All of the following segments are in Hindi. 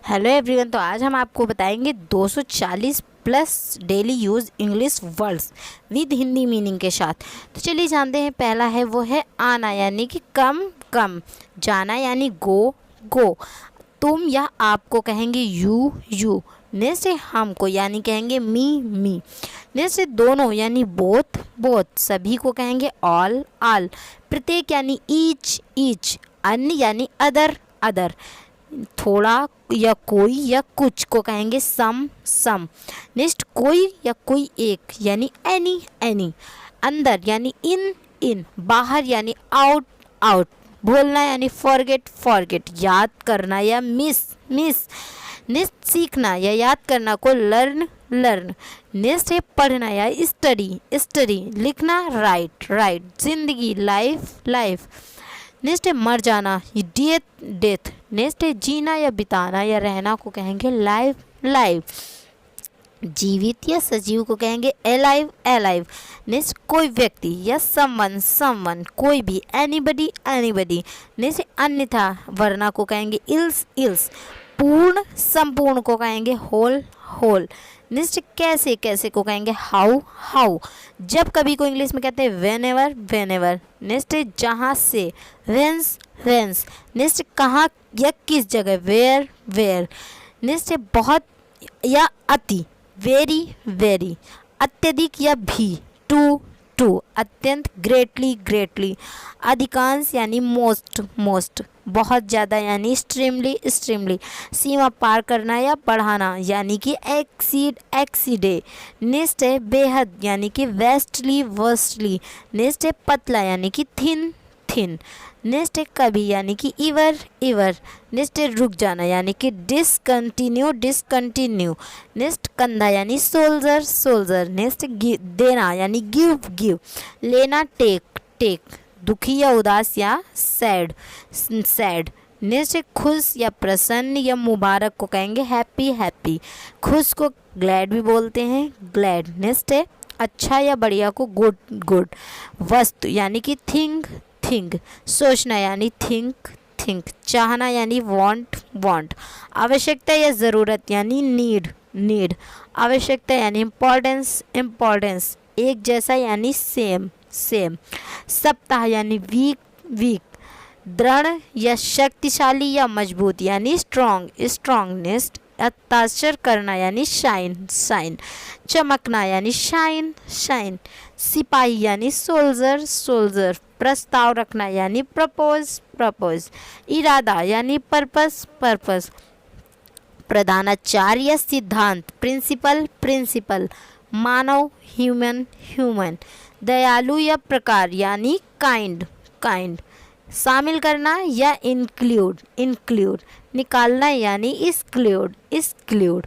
Hello everyone. तो आज हम आपको बताएंगे 240 plus daily use English words with Hindi meaning के साथ। तो चलिए जानते हैं। पहला है वो है आना यानी कि कम कम, जाना यानी गो गो, तुम या आपको कहेंगे यू यू, नेक्स्ट है हमको यानी कहेंगे मी मी, नेक्स्ट है दोनों यानी बोथ बोथ, सभी को कहेंगे ऑल ऑल, प्रत्येक यानी ईच ईच, अन्य यानी अदर अदर, थोड़ा या कोई या कुछ को कहेंगे सम सम, नेक्स्ट कोई या कोई एक यानी एनी एनी, अंदर यानी इन इन, बाहर यानी आउट आउट, भूलना यानी फॉरगेट फॉरगेट, याद करना या मिस मिस, नेक्स्ट सीखना या याद करना को लर्न लर्न, नेक्स्ट है पढ़ना या स्टडी स्टडी, लिखना राइट राइट, जिंदगी लाइफ लाइफ, नेक्स्ट है मर जाना डेथ डेथ, नेक्स्ट है जीना या बिताना या रहना को कहेंगे लाइफ लाइफ, जीवित या सजीव को कहेंगे एलाइव एलाइव, नेक्स्ट कोई व्यक्ति या समवन समवन, कोई भी एनीबडी एनीबडी, नेक्स्ट अन्यथा वरना को कहेंगे इल्स इल्स, पूर्ण संपूर्ण को कहेंगे होल होल, नेक्स्ट कैसे कैसे को कहेंगे हाउ हाउ, जब कभी को इंग्लिश में कहते हैं when ever when ever, next है जहाँ से वेंस वेंस, नेक्स्ट कहाँ या किस जगह वेयर वेयर, नेक्स्ट है बहुत या अति वेरी वेरी, अत्यधिक या भी टू टू, अत्यंत ग्रेटली ग्रेटली, अधिकांश यानी मोस्ट मोस्ट, बहुत ज़्यादा यानी एक्सट्रीमली एक्सट्रीमली, सीमा पार करना या बढ़ाना यानी कि एक्सीड एक्सीडे, नेक्स्ट है बेहद यानी कि वेस्टली वर्स्टली, नेक्स्ट है पतला यानी कि थिन थिन, नेक्स्ट है कभी यानी कि इवर इवर, नेक्स्ट है रुक जाना यानी कि डिसकंटिन्यू डिसकंटिन्यू, नेक्स्ट कंधा यानी सोल्जर सोल्जर, नेक्स्ट देना यानी गिव गिव, लेना टेक टेक, दुखी या उदास या सैड सैड, नेक्स्ट है खुश या प्रसन्न या मुबारक को कहेंगे हैप्पी हैप्पी, खुश को ग्लैड भी बोलते हैं ग्लैड, नेक्स्ट है अच्छा या बढ़िया को गुड गुड, वस्तु यानी कि थिंग थिंक, सोचना यानी थिंक थिंक, चाहना यानी वांट वांट, आवश्यकता या ज़रूरत यानी नीड नीड, आवश्यकता यानी इम्पोर्टेंस इम्पोर्टेंस, एक जैसा यानी सेम सेम, सप्ताह यानी वीक वीक, दृढ़ या शक्तिशाली या मजबूत यानी स्ट्रॉन्ग स्ट्रॉन्गनेस, हस्ताक्षर करना यानी शाइन शाइन, चमकना यानी शाइन शाइन, सिपाही यानी सोल्जर सोल्जर, प्रस्ताव रखना यानी प्रपोज प्रपोज, इरादा यानी पर्पस पर्पस, प्रधानाचार्य या सिद्धांत प्रिंसिपल प्रिंसिपल, मानव ह्यूमन ह्यूमन, दयालु या प्रकार यानी काइंड काइंड, शामिल करना या इंक्लूड इंक्लूड, निकालना यानी एक्सक्लूड एक्सक्लूड,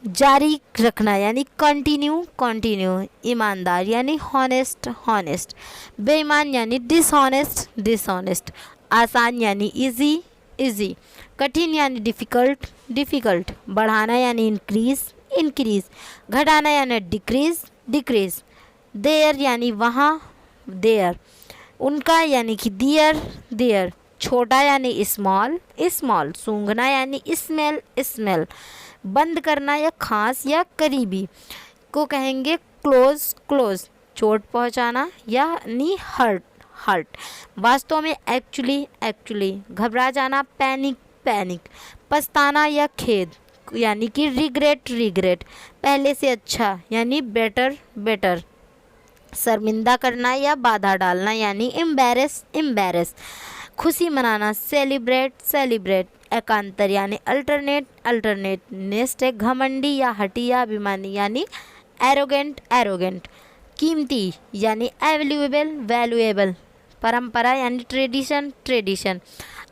जारी रखना यानी कंटिन्यू कंटिन्यू, ईमानदार यानी हॉनेस्ट हॉनेस्ट, बेईमान यानी डिसऑनेस्ट डिसऑनेस्ट, आसान यानी इजी इजी, कठिन यानी डिफ़िकल्ट डिफ़िकल्ट, बढ़ाना यानी इंक्रीज इंक्रीज, घटाना यानी डिक्रीज डिक्रीज, देयर यानी वहाँ देयर, उनका यानी कि दियर दियर, छोटा यानी स्मॉल स्मॉल, सूंघना यानी स्मेल स्मेल, बंद करना या खास या करीबी को कहेंगे क्लोज क्लोज, चोट पहुंचाना यानी हर्ट हर्ट, वास्तव में एक्चुअली एक्चुअली, घबरा जाना पैनिक पैनिक, पछताना या खेद यानी कि रिग्रेट रिग्रेट, पहले से अच्छा यानी बेटर बेटर, शर्मिंदा करना या बाधा डालना यानी एम्बैरेस एम्बैरेस, खुशी मनाना सेलिब्रेट सेलिब्रेट, एकांतर यानी अल्टरनेट अल्टरनेट, नेक्स्ट है घमंडी या हठी या अभिमानी यानी एरोगेंट एरोगेंट, कीमती यानी एवल्यूएबल वैल्यूएबल, परंपरा यानी ट्रेडिशन ट्रेडिशन,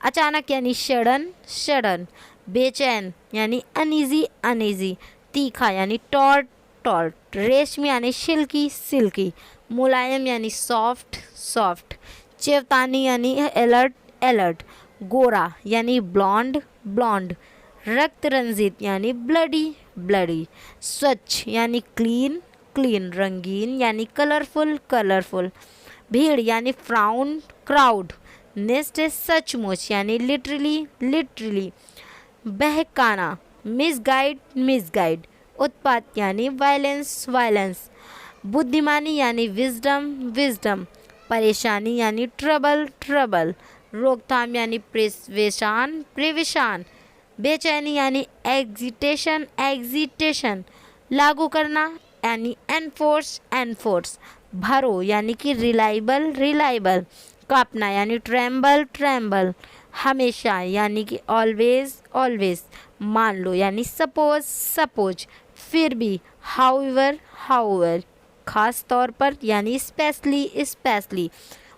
अचानक यानी सडन सडन, बेचैन यानी अनईजी अनईजी, तीखा यानी टॉर्ट टॉर्ट, रेशमी यानी सिल्की सिल्की, मुलायम यानी सॉफ्ट सॉफ्ट, चेतावनी यानी अलर्ट अलर्ट, गोरा यानी ब्लॉन्ड ब्लॉन्ड, रक्त रंजित यानी ब्लडी ब्लडी, स्वच्छ यानी क्लीन क्लीन, रंगीन यानी कलरफुल कलरफुल, भीड़ यानी फ्राउंड क्राउड, नेक्स्ट है सचमुच यानी लिटरली लिटरली, बहकाना, मिसगाइड मिसगाइड। उत्पात यानी वायलेंस वायलेंस। बुद्धिमानी यानी विजडम विजडम। परेशानी यानी ट्रबल ट्रबल। रोकथाम यानी प्रिवेशान प्रिवेशान। बेचैनी यानी एग्जिटेशन एग्जिटेशन। लागू करना यानी एनफोर्स एनफोर्स। भरो यानी कि रिलायबल रिलायबल। कांपना यानी ट्रेम्बल ट्रेम्बल। हमेशा यानी कि ऑलवेज ऑलवेज। मान लो यानी सपोज सपोज। फिर भी हाउएवर हाउएवर। खास तौर पर यानी स्पेशली स्पेशली।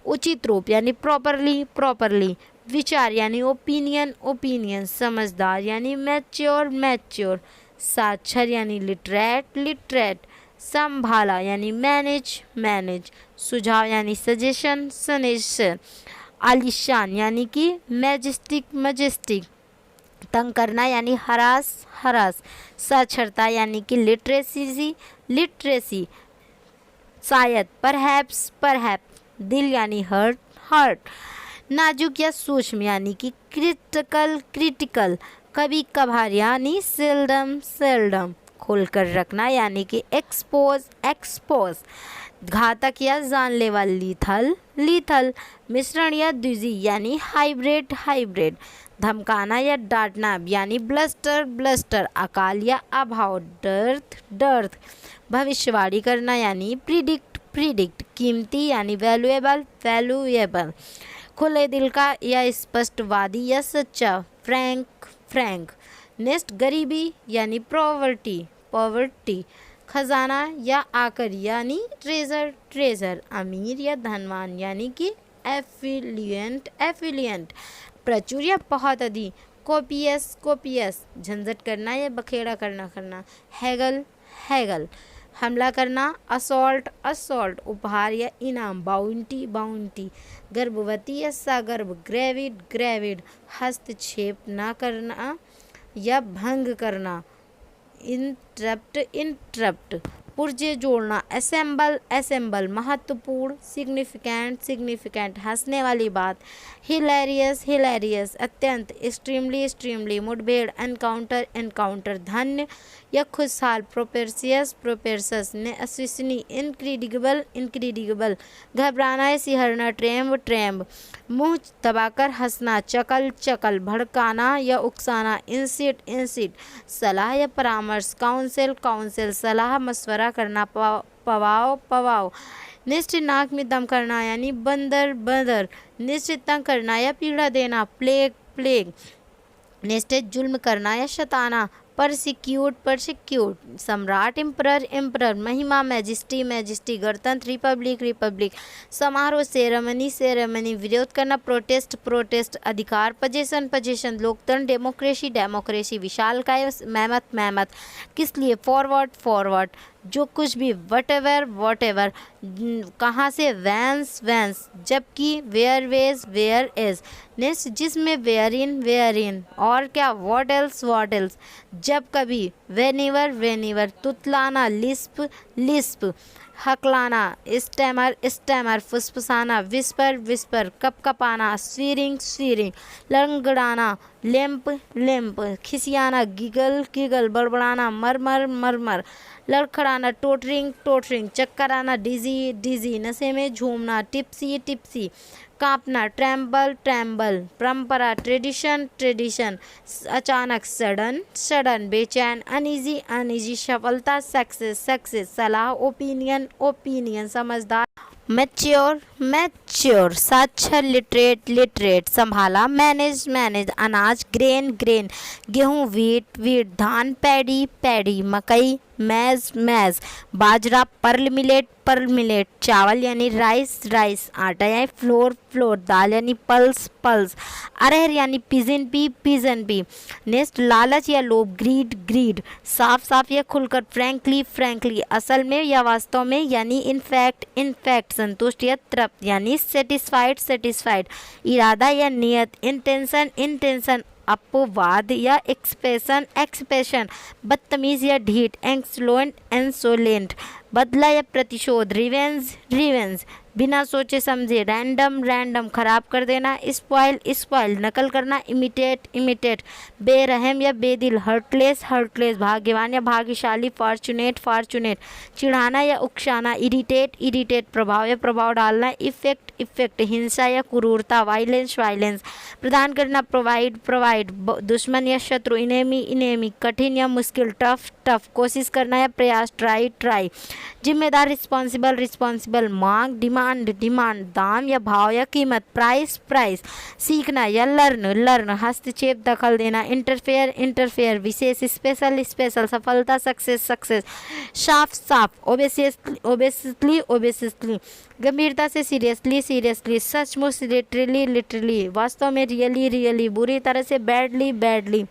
उचित रूप यानी प्रॉपरली प्रॉपरली। विचार यानी ओपिनियन ओपिनियन। समझदार यानी मैच्योर मैच्योर। साक्षर यानी लिटरेट लिटरेट। संभाला यानी मैनेज मैनेज। सुझाव यानी सजेशन सजेशन। आलिशान यानी कि मैजेस्टिक मैजेस्टिक। तंग करना यानी हरास हरास। साक्षरता यानी कि लिटरेसी लिटरेसी। शायद परहैप्स परहैप्स। दिल यानी हर्ट हर्ट। नाजुक या सूक्ष्म यानी कि क्रिटिकल क्रिटिकल। कभी कभार यानी सेल्डम सेल्डम। खोलकर रखना यानी कि एक्सपोज एक्सपोज। घातक या जानलेवा लीथल लीथल। मिश्रण या द्विजी यानी हाइब्रिड हाइब्रिड। धमकाना या डांटना यानी ब्लस्टर ब्लस्टर। अकाल या अभाव डर्थ डर्थ। भविष्यवाणी करना यानी प्रिडिक्ट प्रिडिक्ट। कीमती यानी वैल्यूएबल वैल्यूएबल। खुले दिल का या स्पष्टवादी या सच्चा फ्रैंक फ्रैंक। नेक्स्ट गरीबी यानी पॉवर्टी पॉवर्टी। खजाना या आकर यानी ट्रेजर ट्रेजर। अमीर या धनवान यानी कि एफिलियंट एफिलियंट। प्रचुर या बहुत अधिक। Copious copious. झंझट करना या बखेड़ा करना करना। Hegel Hegel. हमला करना असॉल्ट असॉल्ट। उपहार या इनाम बाउंटी बाउंटी। गर्भवती या सगर्भ ग्रेविड ग्रेविड। हस्तक्षेप ना करना या भंग करना इंटरप्ट इंटरप्ट। पुर्जे जोड़ना असेंबल असेंबल। महत्वपूर्ण सिग्निफिकेंट सिग्निफिकेंट। हंसने वाली बात हिलेरियस हिलेरियस। अत्यंत एक्सट्रीमली एक्सट्रीमली। मुठभेड़ एनकाउंटर एनकाउंटर। धन्य या खुशहाल प्रोपेर्सियस प्रोपेर्सस। ने अविश्वसनीय इनक्रेडिबल इनक्रेडिबल। घबराना या सिहरना ट्रेम्ब ट्रेम्ब। मुंह दबाकर हंसना चकल चकल। भड़काना या उकसाना इंसिट इंसिट। सलाह या परामर्श काउंसिल काउंसिल। सलाह मशवरा करना पवाओ पवाओ। निश्चित नाक में दम करना यानी बंदर बंदर। निश्चित तंग करना या पीड़ा देना प्लेग प्लेग। निश्चित जुल्म करना या शताना परसिक्यूट परसिक्यूट। सम्राट एम्परर एम्परर। महिमा मैजिस्ट्री मैजिस्ट्री। गणतंत्र रिपब्लिक रिपब्लिक। समारोह सेरेमनी सेरेमनी। विरोध करना प्रोटेस्ट प्रोटेस्ट। अधिकार पजेशन पजेशन। लोकतंत्र डेमोक्रेसी डेमोक्रेसी। विशालकाय मेहमत मेहमत। किस लिए फॉरवर्ड फॉरवर्ड। जो कुछ भी वट एवर कहाँ से वैंस वैंस। जबकि वेयर इज। नेक्स्ट जिसमें वेयर इन और क्या वॉट एल्स। जब कभी वेनिवर वेनिवर। तुतलाना लिस्प लिस्प। हकलाना स्टैमर स्टैमर। फुसफुसाना विस्पर विस्पर। कपकपाना स्वीरिंग स्वीरिंग। लंगड़ाना लेम्प लेम्प। खिसियाना गिगल गिगल। बड़बड़ाना मरमर मरमर। लड़खड़ाना टोटरिंग टोटरिंग। चक्कर आना डिजी डिजी। नशे में झूमना टिप्सी टिप्सी। कांपना ट्रैम्बल ट्रैम्बल। परंपरा ट्रेडिशन ट्रेडिशन। अचानक सडन सडन। बेचैन अनईजी अनईजी। सफलता सक्सेस सक्सेस। सलाह ओपिनियन ओपिनियन। समझदार मैच्योर मैच्योर। साक्षर लिटरेट लिटरेट। संभाला मैनेज मैनेज। अनाज ग्रेन ग्रेन। गेहूँ वीट वीट। धान पैडी पैडी। मकई मैज मैज। बाजरा पर्ल मिलेट। चावल यानी राइस राइस। आटा यानी फ्लोर फ्लोर। दाल यानी पल्स पल्स। अरहर यानी पिजन पी। नेक्स्ट लालच या लोभ ग्रीड ग्रीड। साफ साफ या खुलकर फ्रैंकली फ्रैंकली। असल में या वास्तव में यानी इनफैक्ट। संतुष्ट या तृप्त यानी सेटिस्फाइड सेटिस्फाइड। इरादा या नियत इंटेंशन इंटेंशन। अपवाद या एक्सप्रेशन। बदतमीज या ढीठ एंसोलेंट। बदला या प्रतिशोध रिवेंज रिवेंज। बिना सोचे समझे, रैंडम रैंडम, खराब कर देना, स्पॉइल स्पॉइल, नकल करना, इमिटेट इमिटेट, बेरहम या बेदिल, हर्टलेस हर्टलेस, भाग्यवान या भाग्यशाली, फॉर्चुनेट फॉर्चुनेट, चिढ़ाना या उकसाना, इरिटेट इरिटेट, प्रभाव या प्रभाव डालना, इफेक्ट इफेक्ट, हिंसा या क्रूरता, वायलेंस वायलेंस, प्रदान करना, प्रोवाइड प्रोवाइड, दुश्मन या शत्रु, इनेमी इनेमी, कठिन या मुश्किल, टफ टफ, कोशिश करना या प्रयास, ट्राई ट्राई, जिम्मेदार रिस्पॉन्सिबल रिस्पॉन्सिबल, मांग डिमांड डिमांड, दाम या भाव या कीमत, प्राइस प्राइस, सीखना या लर्न लर्न, हस्तक्षेप दखल देना, इंटरफेयर इंटरफेयर, विशेष स्पेशल स्पेशल, सफलता सक्सेस सक्सेस, साफ साफ, ओबेसियसली ओबेसियसली, गंभीरता से सीरियसली सीरियसली, सचमुच लिटरली लिटरली, वास्तव में रियली रियली, बुरी तरह से बैडली बैडली,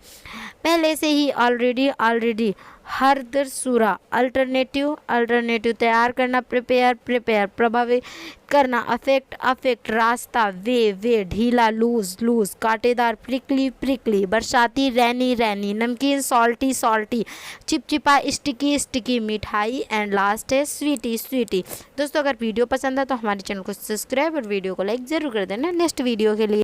पहले से ही ऑलरेडी ऑलरेडी, हर्द सूरा, अल्टरनेटिव अल्टरनेटिव, तैयार करना, प्रिपेयर प्रिपेयर, प्रभावित करना, अफेक्ट अफेक्ट, रास्ता वे, ढीला लूज लूज, कांटेदार प्रिकली प्रिकली, बरसाती रैनी रैनी, नमकीन सॉल्टी सॉल्टी, चिपचिपा स्टिकी स्टिकी, मिठाई, एंड लास्ट है स्वीटी स्वीटी। दोस्तों अगर वीडियो पसंद है तो हमारे चैनल को सब्सक्राइब और वीडियो को लाइक ज़रूर कर देना। नेक्स्ट वीडियो के लिए